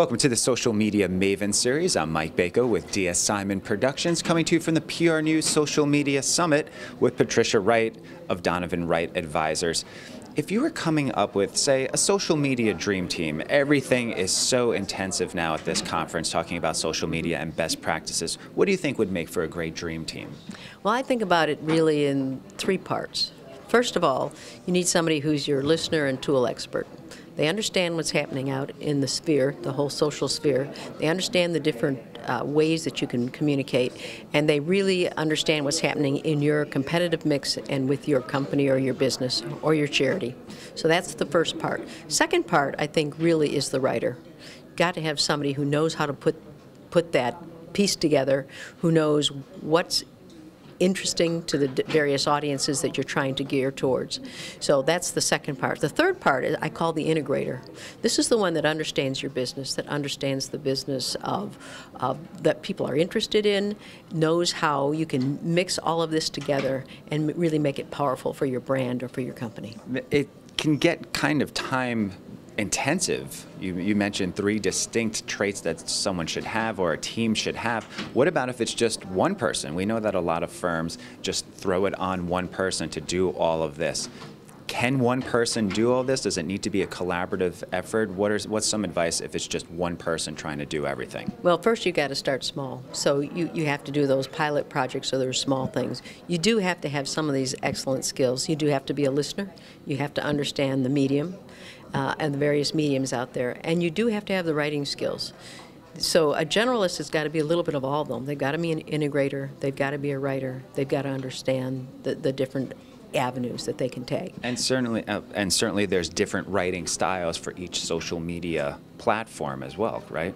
Welcome to the Social Media Maven series. I'm Mike Bako with DS Simon Productions, coming to you from the PR News Social Media Summit with Patricia Wright of Donovan Wright Advisors. If you were coming up with, say, a social media dream team, everything is so intensive now at this conference talking about social media and best practices. What do you think would make for a great dream team? Well, I think about it really in three parts. First of all, you need somebody who's your listener and tool expert. They understand what's happening out in the sphere, the whole social sphere. They understand the different ways that you can communicate, and they really understand what's happening in your competitive mix and with your company or your business or your charity. So that's the first part. Second part, I think, really is the writer. You've got to have somebody who knows how to put that piece together, who knows what's interesting to the various audiences that you're trying to gear towards. So that's the second part. The third part is I call the integrator. This is the one that understands your business, that understands the business of that people are interested in, knows how you can mix all of this together and really make it powerful for your brand or for your company. It can get kind of time intensive. You mentioned three distinct traits that someone should have or a team should have. What about if it's just one person? We know that a lot of firms just throw it on one person to do all of this. Can one person do all this? Does it need to be a collaborative effort? What's some advice if it's just one person trying to do everything? Well, first you got to start small. So you have to do those pilot projects, so there's small things. You do have to have some of these excellent skills. You do have to be a listener. You have to understand the medium and the various mediums out there. And you do have to have the writing skills. So a generalist has got to be a little bit of all of them. They've got to be an integrator. They've got to be a writer. They've got to understand the different avenues that they can take. And certainly there's different writing styles for each social media platform as well, right?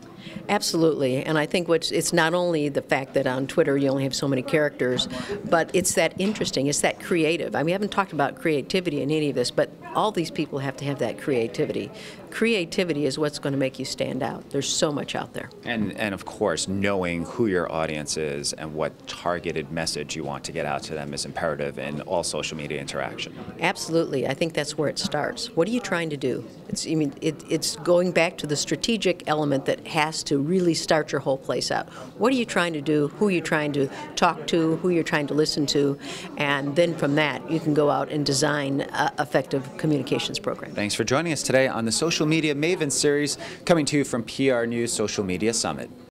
Absolutely. And I think it's not only the fact that on Twitter you only have so many characters, but it's that interesting, it's that creative. I mean, we haven't talked about creativity in any of this, but all these people have to have that creativity. Creativity is what's going to make you stand out. There's so much out there. And of course, knowing who your audience is and what targeted message you want to get out to them is imperative in all social media interaction. Absolutely. I think that's where it starts. What are you trying to do? It's going back to the strategic element that has to really start your whole place out. What are you trying to do? Who are you trying to talk to? Who you're trying to listen to? And then from that, you can go out and design an effective communications program. Thanks for joining us today on the Social Media Maven series, coming to you from PR News Social Media Summit.